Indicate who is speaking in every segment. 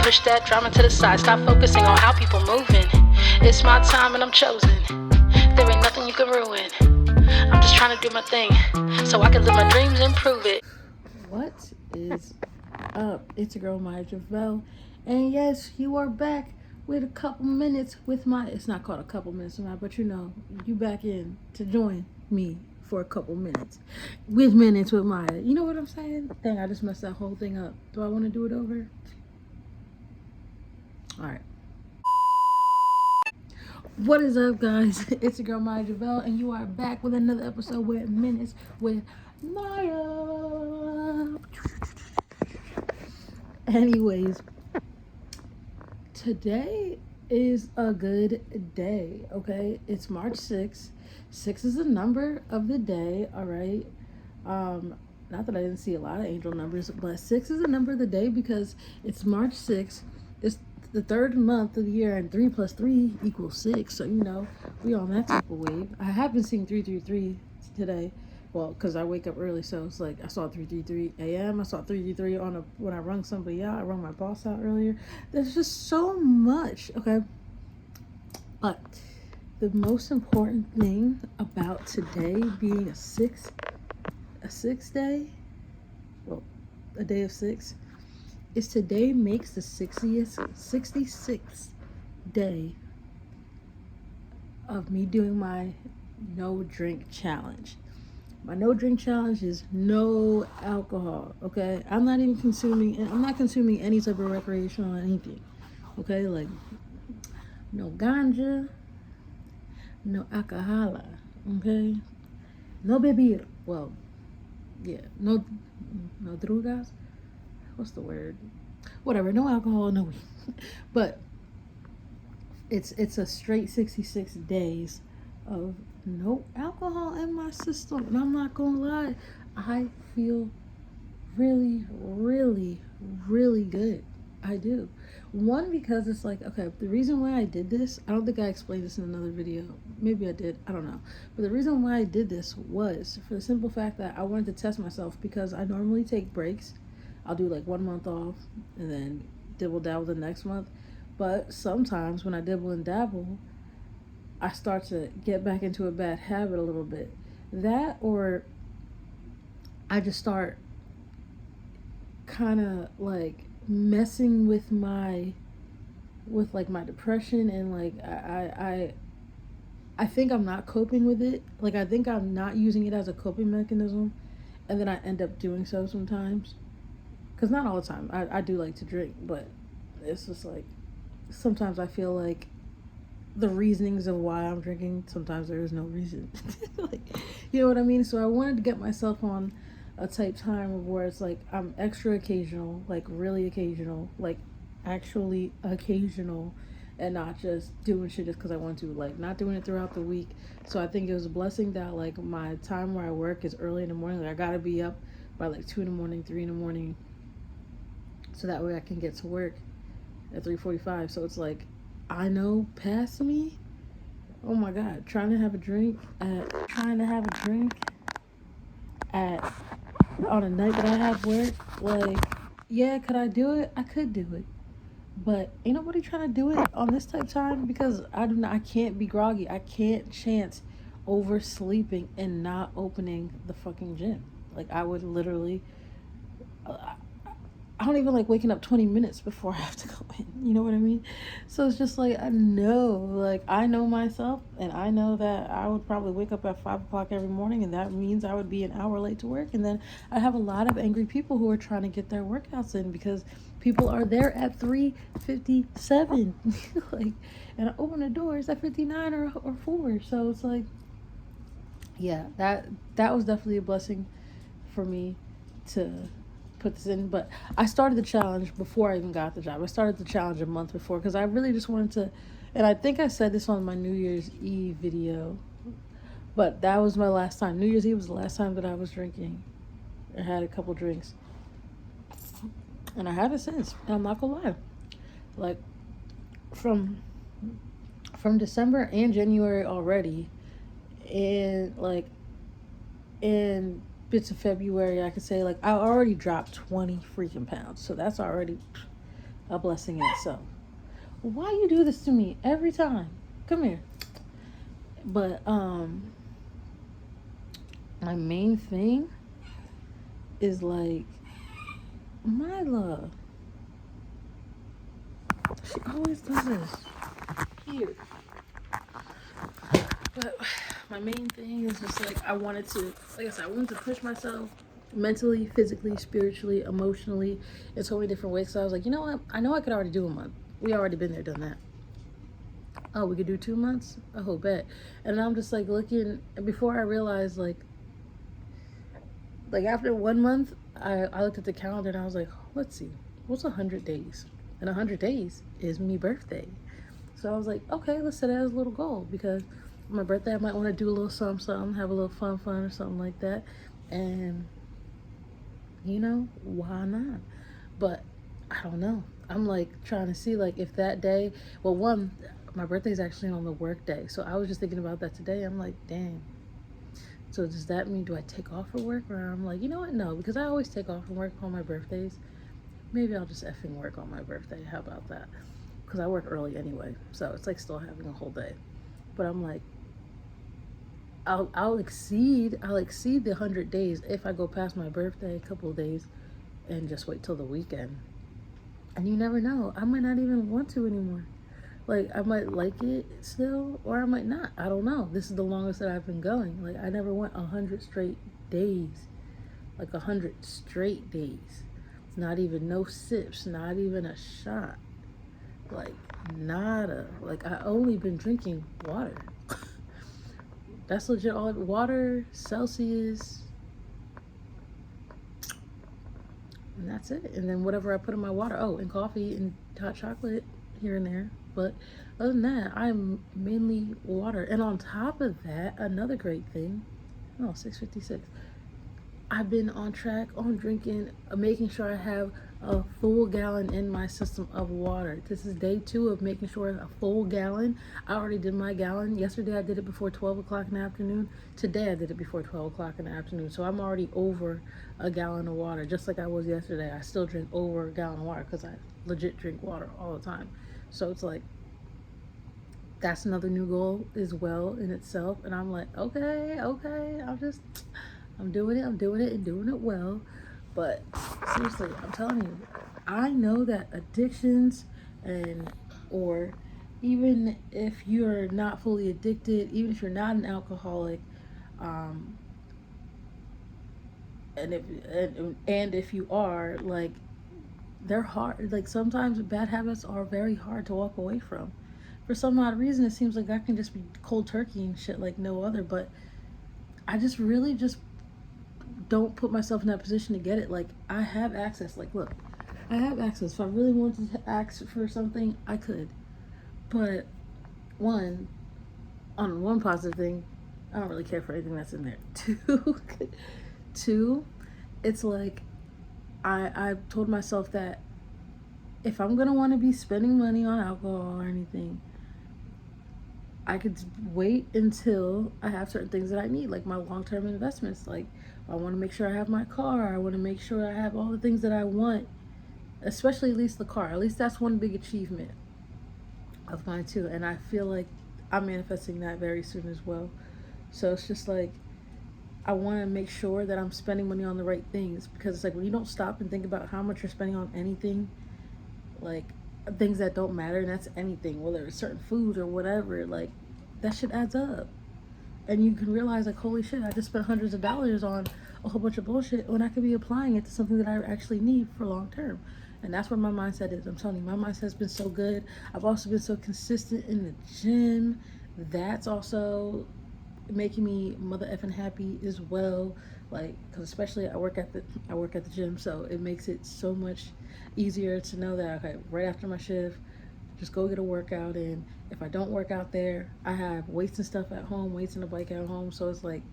Speaker 1: Push that drama to the side, stop focusing on how people moving. It's my time and I'm chosen. There ain't nothing you can ruin. I'm just trying to do my thing so I can live my dreams and prove it.
Speaker 2: What is up? It's your girl Maya Javelle, and yes, you are back with a couple minutes with my. It's not called a couple minutes with my, but you back in to join me for a couple minutes with Maya. You know what I'm saying? Dang, I just messed that whole thing up. Do I want to do it over? All right. What is up, guys? It's your girl Maya Javelle, and you are back with another episode with Minutes with Maya. Anyways, today is a good day, okay? It's March 6th. 6 is the number of the day, all right? Not that I didn't see a lot of angel numbers, but 6 is the number of the day because it's March 6th. It's the third month of the year, and 3 plus 3 equals 6. So, we on that type of wave. I have been seeing 333 today. Well, because I wake up early, so it's like I saw 333 a.m. I saw 333 when I rung somebody out. I rung my boss out earlier. There's just so much, okay? But the most important thing about today being a six day, well, a day of 6, is today makes the 66th day of me doing my no drink challenge. My no drink challenge is no alcohol, okay? I'm not consuming any type of recreational anything, okay? Like, no ganja, no alcohol, okay? No bebida. Well, yeah, no drogas. What's the word? Whatever, no alcohol, no weed. But it's a straight 66 days of no alcohol in my system, and I'm not gonna lie, I feel really, really, really good. I do. One, because it's like, okay, the reason why I did this, I don't think I explained this in another video. Maybe I did, I don't know. But the reason why I did this was for the simple fact that I wanted to test myself, because I normally take breaks. I'll do like 1 month off and then dibble dabble the next month. But sometimes when I dibble and dabble, I start to get back into a bad habit a little bit. That, or I just start kind of like messing with my depression, and like I think I'm not coping with it. Like, I think I'm not using it as a coping mechanism, and then I end up doing so sometimes. Because not all the time. I do like to drink, but it's just like sometimes I feel like the reasonings of why I'm drinking, sometimes there is no reason. Like, you know what I mean? So I wanted to get myself on a type time of where it's like I'm extra occasional, like really occasional, like actually occasional, and not just doing shit just because I want to, like not doing it throughout the week. So I think it was a blessing that like my time where I work is early in the morning. Like, I gotta be up by like 2 in the morning, 3 in the morning, so that way I can get to work at 3:45. So it's like, I know past me, oh my god, trying to have a drink at on a night that I have work, like, yeah, could I do it? I could do it. But ain't nobody trying to do it on this type time, because I can't be groggy. I can't chance oversleeping and not opening the fucking gym. Like, I would literally I don't even like waking up 20 minutes before I have to go in. You know what I mean? So it's just like, I know myself, and I know that I would probably wake up at 5 o'clock every morning, and that means I would be an hour late to work. And then I have a lot of angry people who are trying to get their workouts in because people are there at 3:57. Like, and I open the doors at 59 or 4. So it's like, yeah, that was definitely a blessing for me to put this in. But I started the challenge before I even got the job. I started the challenge a month before because I really just wanted to, and I think I said this on my New Year's Eve video, but that was my last time. New Year's Eve was the last time that I was drinking. I had a couple drinks, and I haven't since. And I'm not gonna lie, like from December and January already, and like in bits of February, I could say like I already dropped 20 freaking pounds. So that's already a blessing in itself. Why you do this to me every time? Come here. But my main thing is like my love. She always does this. Here. But my main thing is just like I wanted to, like I said, I wanted to push myself mentally, physically, spiritually, emotionally, in so many different ways. So I was like, you know what? I know I could already do a month. We already been there, done that. Oh, we could do 2 months? Oh, bet. And I'm just like looking, and before I realized, like after 1 month, I looked at the calendar and I was like, let's see, what's 100 days? And 100 days is me birthday. So I was like, okay, let's set it as a little goal, because my birthday I might want to do a little something, have a little fun or something like that. And you know, why not? But I don't know. I'm like trying to see like if that day, well, one, my birthday's actually on the work day. So I was just thinking about that today. I'm like, dang. So does that mean, do I take off for work? Or I'm like, you know what? No, because I always take off from work on my birthdays. Maybe I'll just effing work on my birthday. How about that? Because I work early anyway. So it's like still having a whole day. But I'm like, I'll exceed the 100 days if I go past my birthday a couple of days and just wait till the weekend. And you never know, I might not even want to anymore. Like I might like it still, or I might not. I don't know. This is the longest that I've been going. Like I never went 100 straight days, like 100 straight days. Not even no sips, not even a shot, like nada. Like I only been drinking water. That's legit all water, Celsius, and that's it. And then whatever I put in my water. Oh, and coffee and hot chocolate here and there. But other than that, I'm mainly water. And on top of that, another great thing. Oh, 6:56. I've been on track on drinking, making sure I have a full gallon in my system of water. This is day 2 of making sure a full gallon. I already did my gallon. Yesterday I did it before 12 o'clock in the afternoon. Today I did it before 12 o'clock in the afternoon. So I'm already over a gallon of water, just like I was yesterday. I still drink over a gallon of water because I legit drink water all the time. So it's like, that's another new goal as well in itself. And I'm like, okay, I'm doing it and doing it well. But seriously, I'm telling you, I know that addictions or even if you're not fully addicted, even if you're not an alcoholic, and if you are, like, they're hard. Like sometimes bad habits are very hard to walk away from. For some odd reason, it seems like that can just be cold turkey and shit like no other. But I just really just don't put myself in that position to get it. Like I have access. Like look, I have access. If I really wanted to ask for something, I could. But on one positive thing, I don't really care for anything that's in there. Two, it's like I told myself that if I'm gonna want to be spending money on alcohol or anything, I could wait until I have certain things that I need, like my long-term investments. Like I want to make sure I have my car. I want to make sure I have all the things that I want, especially at least the car. At least that's one big achievement of mine too. And I feel like I'm manifesting that very soon as well. So it's just like, I want to make sure that I'm spending money on the right things, because it's like when you don't stop and think about how much you're spending on anything, like things that don't matter, and that's anything, whether it's certain foods or whatever, like that shit adds up. And you can realize like, holy shit, I just spent hundreds of dollars on a whole bunch of bullshit when I could be applying it to something that I actually need for long term. And that's where my mindset is. I'm telling you, my mindset's been so good. I've also been so consistent in the gym. That's also making me mother effing happy as well. Like, because especially I work at the gym, so it makes it so much easier to know that, okay, right after my shift, just go get a workout in. If I don't work out there, I have weights and stuff at home, weights and a bike at home. So it's like,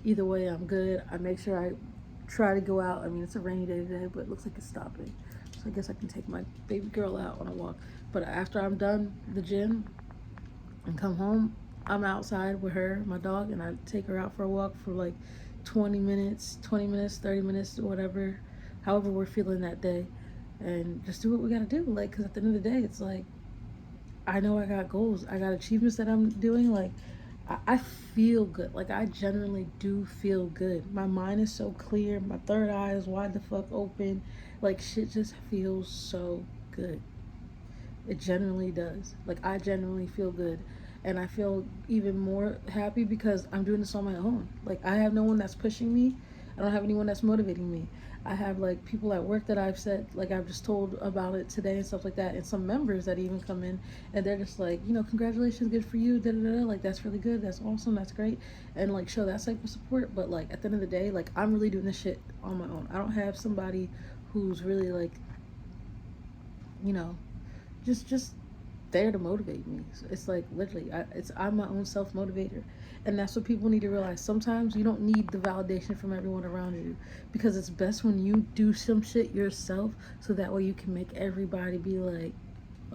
Speaker 2: either way, I'm good. I make sure I try to go out. I mean, it's a rainy day today, but it looks like it's stopping. So I guess I can take my baby girl out on a walk. But after I'm done the gym and come home, I'm outside with her, my dog, and I take her out for a walk for like 20 minutes, 30 minutes, whatever, however we're feeling that day. and just do what we gotta do. Like, because at the end of the day, it's like, I know I got goals, I got achievements that I'm doing. Like, I feel good. Like, I generally do feel good. My mind is so clear. My third eye is wide the fuck open. Like, shit just feels so good. It generally does. Like, I genuinely feel good. And I feel even more happy because I'm doing this on my own. Like, I have no one that's pushing me. I don't have anyone that's motivating me. I have like people at work that I've said, like I've just told about it today and stuff like that, and some members that even come in and they're just like, you know, congratulations, good for you, da da da. Like, that's really good, that's awesome, that's great, and like show that type of support. But like at the end of the day, like I'm really doing this shit on my own. I don't have somebody who's really like, you know, just there to motivate me. It's like literally, I'm my own self motivator, and that's what people need to realize. Sometimes you don't need the validation from everyone around you, because it's best when you do some shit yourself, so that way you can make everybody be like,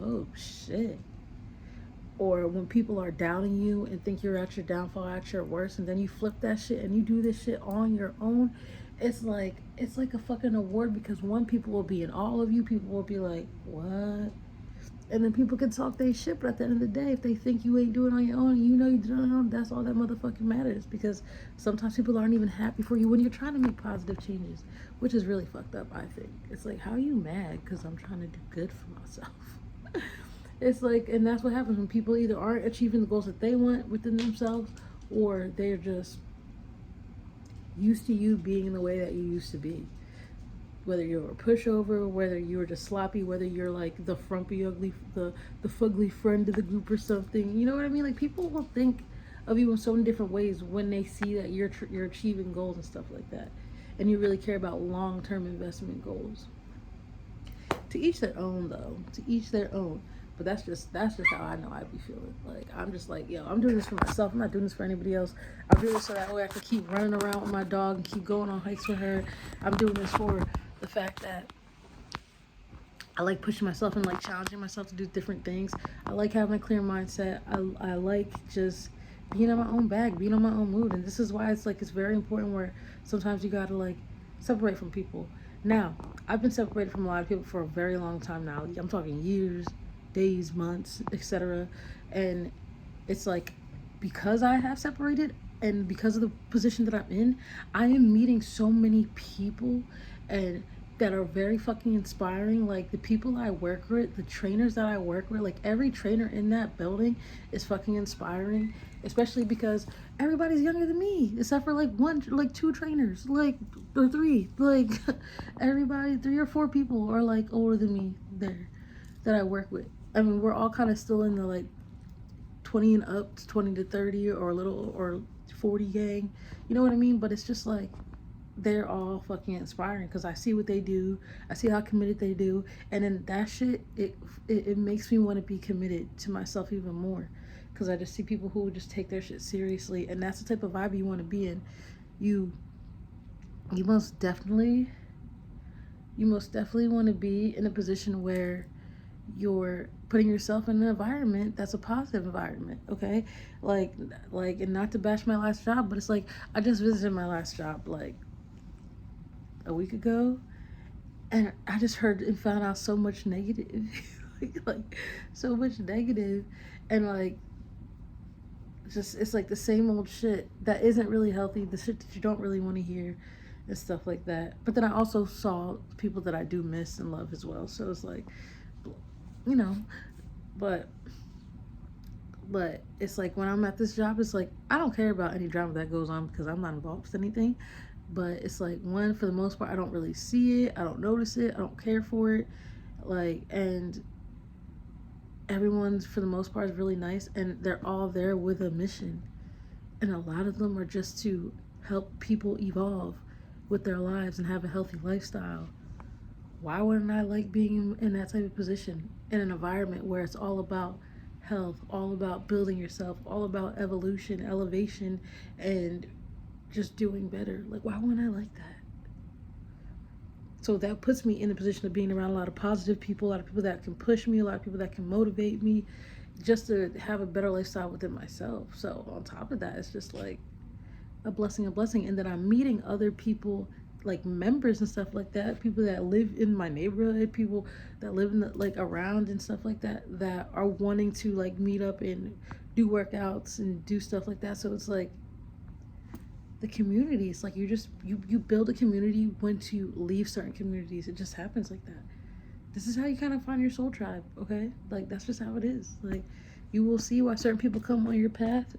Speaker 2: oh shit. Or when people are doubting you and think you're at your downfall, at your worst, and then you flip that shit and you do this shit on your own, it's like a fucking award, because one, people will be in all of you, people will be like, what? And then people can talk their shit, but at the end of the day, if they think you ain't doing it on your own, you know you do it on your own, that's all that motherfucking matters. Because sometimes people aren't even happy for you when you're trying to make positive changes, which is really fucked up, I think. It's like, how are you mad because I'm trying to do good for myself? It's like, and that's what happens when people either aren't achieving the goals that they want within themselves, or they're just used to you being the way that you used to be. Whether you're a pushover, whether you're just sloppy, whether you're like the frumpy, ugly, the fugly friend of the group or something. You know what I mean? Like, people will think of you in so many different ways when they see that you're achieving goals and stuff like that, and you really care about long-term investment goals. To each their own, though. To each their own. But that's just how I know I be feeling. Like, I'm just like, yo, I'm doing this for myself. I'm not doing this for anybody else. I'm doing this so that way I can keep running around with my dog and keep going on hikes with her. I'm doing this for the fact that I like pushing myself and like challenging myself to do different things. I like having a clear mindset. I like just being in my own bag, being on my own mood. And this is why it's like, it's very important where sometimes you gotta like separate from people. Now, I've been separated from a lot of people for a very long time now. I'm talking years, days, months, etc. And it's like, because I have separated and because of the position that I'm in, I am meeting so many people and that are very fucking inspiring. Like, the people I work with, the trainers that I work with, like every trainer in that building is fucking inspiring, especially because everybody's younger than me except for like two trainers, like, or three, like everybody, 3 or 4 people are like older than me there that I work with. I mean, we're all kind of still in the like 20 and up, 20 to 30 or a little, or 40 gang, you know what I mean? But it's just like, they're all fucking inspiring because I see what they do, I see how committed they do, and then that shit, it makes me want to be committed to myself even more, because I just see people who just take their shit seriously, and that's the type of vibe you want to be in. You most definitely want to be in a position where you're putting yourself in an environment that's a positive environment, okay? Like, and not to bash my last job, but it's like, I just visited my last job like a week ago, and I just heard and found out so much negative, like so much negative, and like, just, it's like the same old shit that isn't really healthy, the shit that you don't really want to hear and stuff like that. But then I also saw people that I do miss and love as well, so it's like, you know, but it's like, when I'm at this job, it's like, I don't care about any drama that goes on because I'm not involved with anything. But it's like, one, for the most part, I don't really see it, I don't notice it, I don't care for it, like, and everyone's, for the most part, is really nice, and they're all there with a mission, and a lot of them are just to help people evolve with their lives and have a healthy lifestyle. Why wouldn't I like being in that type of position, in an environment where it's all about health, all about building yourself, all about evolution, elevation, and just doing better? Like, why wouldn't I like that? So that puts me in the position of being around a lot of positive people, a lot of people that can push me, a lot of people that can motivate me, just to have a better lifestyle within myself. So on top of that, it's just like a blessing. And then I'm meeting other people like members and stuff like that, people that live in my neighborhood, people that live in the, like around and stuff like that, that are wanting to like meet up and do workouts and do stuff like that. So it's like the community, it's like you build a community once you leave certain communities. It just happens like that. This is how you kind of find your soul tribe, okay? Like that's just how it is. Like you will see why certain people come on your path,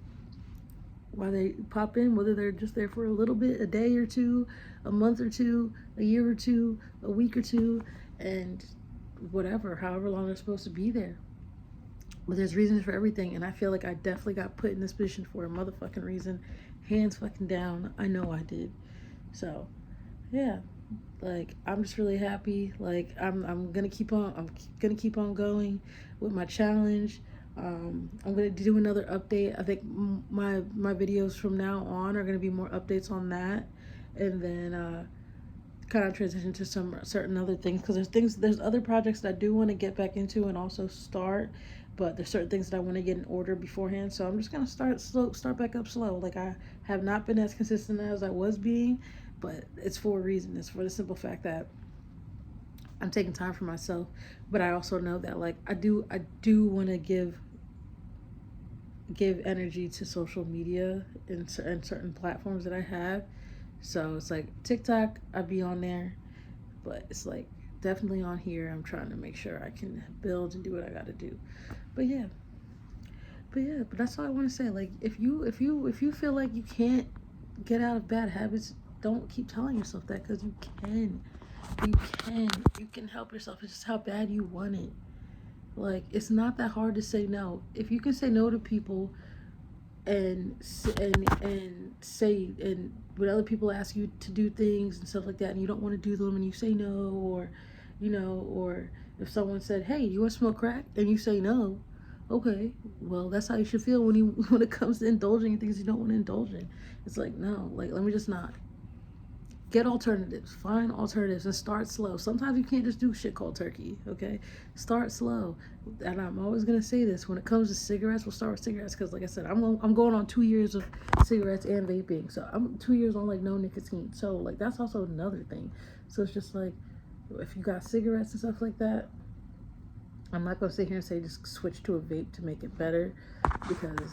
Speaker 2: why they pop in, whether they're just there for a little bit, a day or two, a month or two, a year or two, a week or two, and whatever, however long they're supposed to be there. But there's reasons for everything, and I feel like I definitely got put in this position for a motherfucking reason. Hands fucking down. I know I did. So, yeah. Like I'm just really happy. Like I'm gonna keep on going with my challenge. I'm gonna do another update. I think my videos from now on are gonna be more updates on that, and then kind of transition to some certain other things, because there's other projects that I do want to get back into and also start, but there's certain things that I want to get in order beforehand. So I'm just gonna start back up slow. Like I have not been as consistent as I was being, but it's for a reason. It's for the simple fact that I'm taking time for myself, but I also know that like I do want to give energy to social media and certain platforms that I have. So it's like TikTok, I'd be on there, but it's like definitely on here. I'm trying to make sure I can build and do what I got to do. But that's all I want to say. Like if you feel like you can't get out of bad habits, don't keep telling yourself that, because you can help yourself. It's just how bad you want it. Like it's not that hard to say no. If you can say no to people and say, and when other people ask you to do things and stuff like that and you don't want to do them and you say no, or or if someone said, hey, you want to smoke crack, and you say no, okay, well that's how you should feel when it comes to indulging in things you don't want to indulge in. It's like, no, like let me just not. Get alternatives. Find alternatives and start slow. Sometimes you can't just do shit cold turkey, okay? Start slow. And I'm always going to say this. When it comes to cigarettes, we'll start with cigarettes because, like I said, I'm going on 2 years of cigarettes and vaping. So I'm 2 years on, like, no nicotine. So, like, that's also another thing. So it's just, like, if you got cigarettes and stuff like that, I'm not going to sit here and say just switch to a vape to make it better, because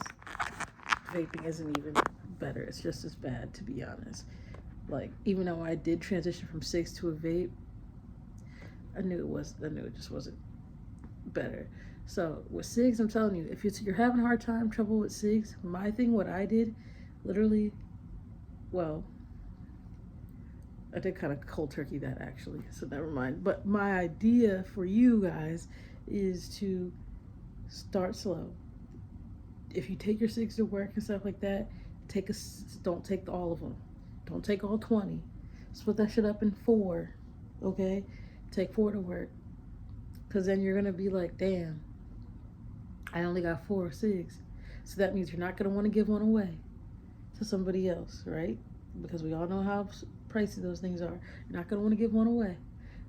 Speaker 2: vaping isn't even better. It's just as bad, to be honest. Like, even though I did transition from cigs to a vape, I knew it just wasn't better. So with cigs, I'm telling you, if you're having a hard time, trouble with cigs, my thing, what I did, literally, well, I did kind of cold turkey that actually, so never mind. But my idea for you guys is to start slow. If you take your cigs to work and stuff like that, don't take all of them. Don't take all 20. Split that shit up in 4, okay? Take 4 to work. Because then you're going to be like, damn, I only got 4 cigs. So that means you're not going to want to give one away to somebody else, right? Because we all know how pricey those things are. You're not going to want to give one away.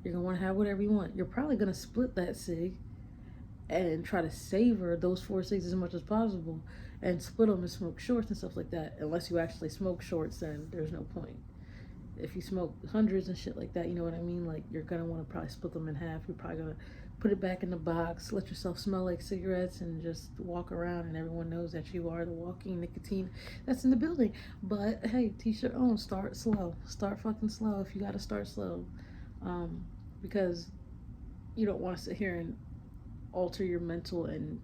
Speaker 2: You're going to want to have whatever you want. You're probably going to split that cig and try to savor those 4 cigs as much as possible, and split them and smoke shorts and stuff like that. Unless you actually smoke shorts, then there's no point. If you smoke hundreds and shit like that, you know what I mean? Like, you're gonna want to probably split them in half. You're probably gonna put it back in the box, let yourself smell like cigarettes, and just walk around, and everyone knows that you are the walking nicotine that's in the building. But hey, teach your own. Start slow. Start fucking slow if you gotta start slow, because you don't want to sit here and alter your mental and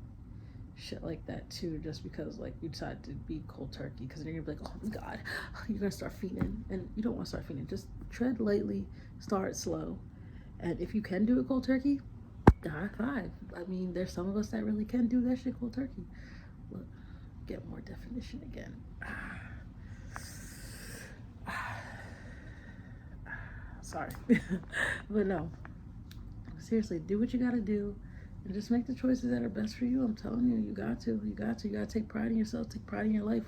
Speaker 2: shit like that too, just because like you decide to be cold turkey, because then you're gonna be like, oh my god, you're gonna start fiending, and you don't want to start fiending. Just tread lightly, start slow, and if you can do it cold turkey, high five. I mean, there's some of us that really can do that shit cold turkey. Look, get more definition again. Sorry. But no, seriously, do what you gotta do and just make the choices that are best for you. I'm telling you, you got to take pride in yourself, take pride in your life.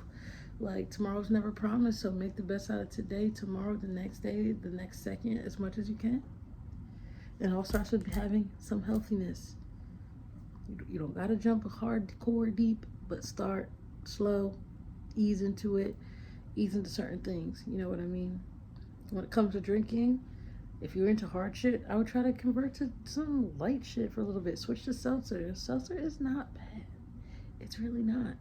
Speaker 2: Like, tomorrow's never promised, so make the best out of today, tomorrow, the next day, the next second, as much as you can. And it all starts with having some healthiness. You don't gotta jump hardcore deep, but start slow, ease into it, ease into certain things, you know what I mean? when it comes to drinking, if you're into hard shit, I would try to convert to some light shit for a little bit. Switch to seltzer. Seltzer is not bad. It's really not.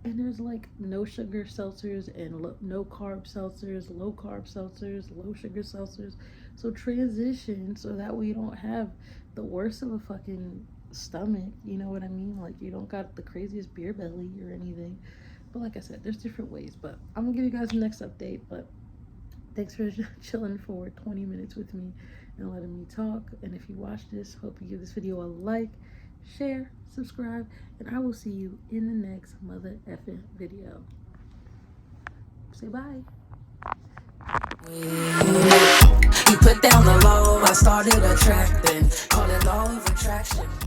Speaker 2: And there's like no sugar seltzers and no carb seltzers, low carb seltzers, low sugar seltzers. So transition so that way you don't have the worst of a fucking stomach. You know what I mean? Like you don't got the craziest beer belly or anything. But like I said, there's different ways. But I'm gonna give you guys the next update. But thanks for chilling for 20 minutes with me and letting me talk. And if you watch this, hope you give this video a like, share, subscribe, and I will see you in the next mother effing video. Say bye.
Speaker 3: You put down the low, I started attracting, call it law of attraction.